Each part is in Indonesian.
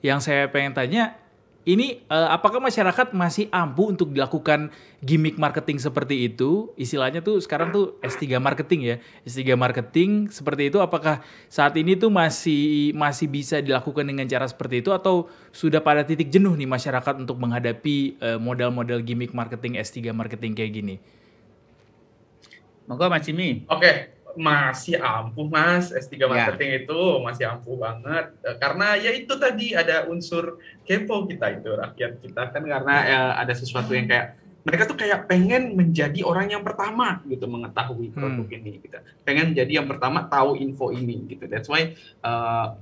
Yang saya pengen tanya, ini apakah masyarakat masih ampuh untuk dilakukan gimmick marketing seperti itu? Istilahnya tuh sekarang tuh S3 marketing ya. S3 marketing seperti itu apakah saat ini tuh masih bisa dilakukan dengan cara seperti itu atau sudah pada titik jenuh nih masyarakat untuk menghadapi modal-modal gimmick marketing S3 marketing kayak gini? Monggo Mas Jimmy. Oke, masih ampuh Mas, S3 Ya. marketing itu masih ampuh banget. Karena ya itu tadi ada unsur kepo kita itu, rakyat kita kan, karena ada sesuatu yang kayak mereka tuh kayak pengen menjadi orang yang pertama gitu mengetahui produk ini gitu. Pengen menjadi yang pertama tahu info ini gitu. That's why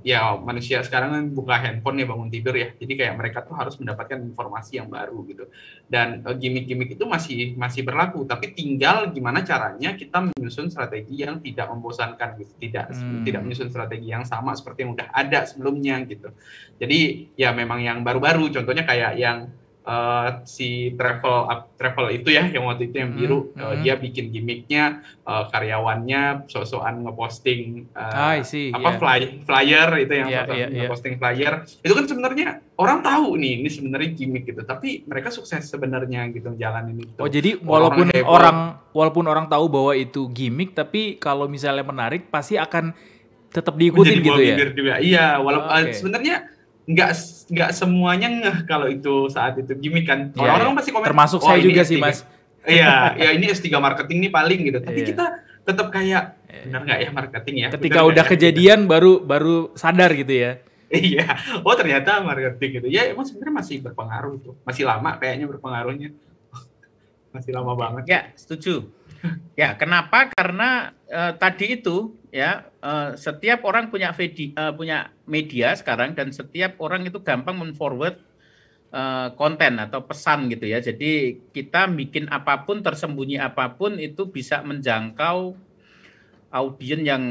ya manusia sekarang kan buka handphone ya bangun tidur ya. Jadi kayak mereka tuh harus mendapatkan informasi yang baru gitu. Dan gimmick-gimmick itu masih berlaku, tapi tinggal gimana caranya kita menyusun strategi yang tidak membosankan gitu. Tidak menyusun strategi yang sama seperti yang udah ada sebelumnya gitu. Jadi ya memang yang baru-baru, contohnya kayak yang si travel itu ya, yang waktu itu yang biru, dia bikin gimmicknya karyawannya sok-sokan ngeposting flyer itu yang ngeposting flyer itu kan sebenarnya orang tahu nih ini sebenarnya gimmick gitu, tapi mereka sukses sebenarnya gitu jalanin itu. Oh jadi walaupun orang tahu bahwa itu gimmick, tapi kalau misalnya menarik pasti akan tetap diikutin gitu ya. Juga. Iya, walaupun sebenarnya nggak semuanya ngeh kalau itu saat itu gimmick kan. Orang-orang pasti komen. Termasuk saya juga sih Mas. Iya, ya ini S3 marketing nih paling gitu. Tapi kita tetap kayak benar nggak ya marketing ya? Ketika udah kejadian gitu. baru sadar gitu ya. Iya. Oh ternyata marketing gitu. Ya emang sebenarnya masih berpengaruh itu. Masih lama kayaknya berpengaruhnya. Masih lama banget. Ya, setuju. Ya, kenapa? Karena tadi itu ya setiap orang punya media sekarang dan setiap orang itu gampang men-forward konten atau pesan gitu ya. Jadi kita bikin apapun, tersembunyi apapun itu bisa menjangkau audiens yang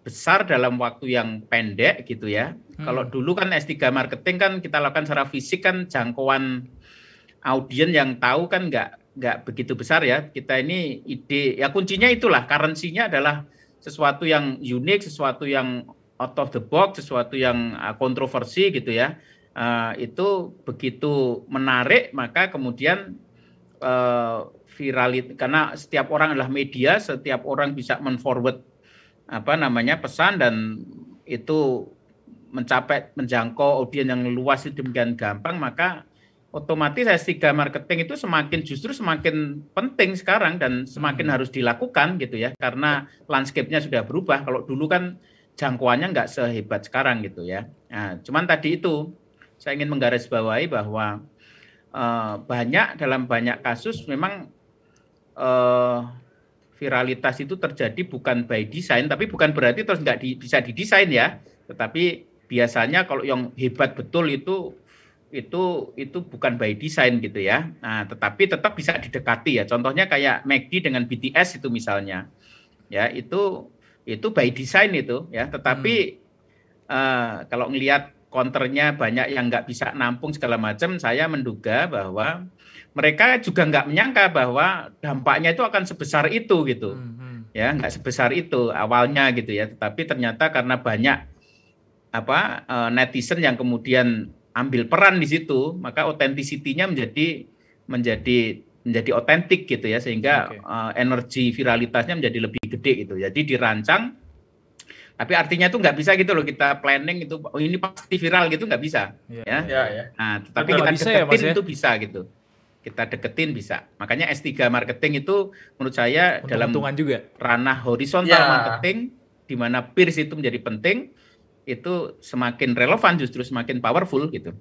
besar dalam waktu yang pendek gitu ya. Kalau dulu kan S3 marketing kan kita lakukan secara fisik kan jangkauan audiens yang tahu kan nggak begitu besar ya. Kita ini ide, ya kuncinya itulah, currency-nya adalah sesuatu yang unik, sesuatu yang out of the box, sesuatu yang kontroversi gitu ya. Itu begitu menarik, maka kemudian viralitas, karena setiap orang adalah media, setiap orang bisa men-forward pesan dan itu menjangkau audiens yang luas itu demikian gampang, maka otomatis S3 marketing itu justru semakin penting sekarang dan semakin harus dilakukan gitu ya, karena landscape-nya sudah berubah. Kalau dulu kan jangkauannya nggak sehebat sekarang gitu ya. Nah, cuman tadi itu saya ingin menggarisbawahi bahwa dalam banyak kasus memang viralitas itu terjadi bukan by design, tapi bukan berarti terus nggak bisa didesain ya. Tetapi biasanya kalau yang hebat betul itu bukan by design gitu ya. Nah, tetapi tetap bisa didekati ya. Contohnya kayak McD dengan BTS itu misalnya. Ya, itu by design itu ya. Tetapi kalau ngelihat counternya banyak yang nggak bisa nampung segala macam, saya menduga bahwa mereka juga nggak menyangka bahwa dampaknya itu akan sebesar itu gitu. Ya, nggak sebesar itu awalnya gitu ya. Tetapi ternyata karena banyak netizen yang kemudian ambil peran di situ, maka authenticity-nya menjadi otentik gitu ya, sehingga energi viralitasnya menjadi lebih gede gitu. Jadi dirancang, tapi artinya itu nggak bisa gitu loh kita planning itu ini pasti viral gitu, nggak bisa. Ya. Nah, tetapi kita deketin itu bisa gitu. Kita deketin bisa. Makanya S3 marketing itu menurut saya dalam juga ranah horizontal marketing di mana peers itu menjadi penting, itu semakin relevan, justru semakin powerful gitu.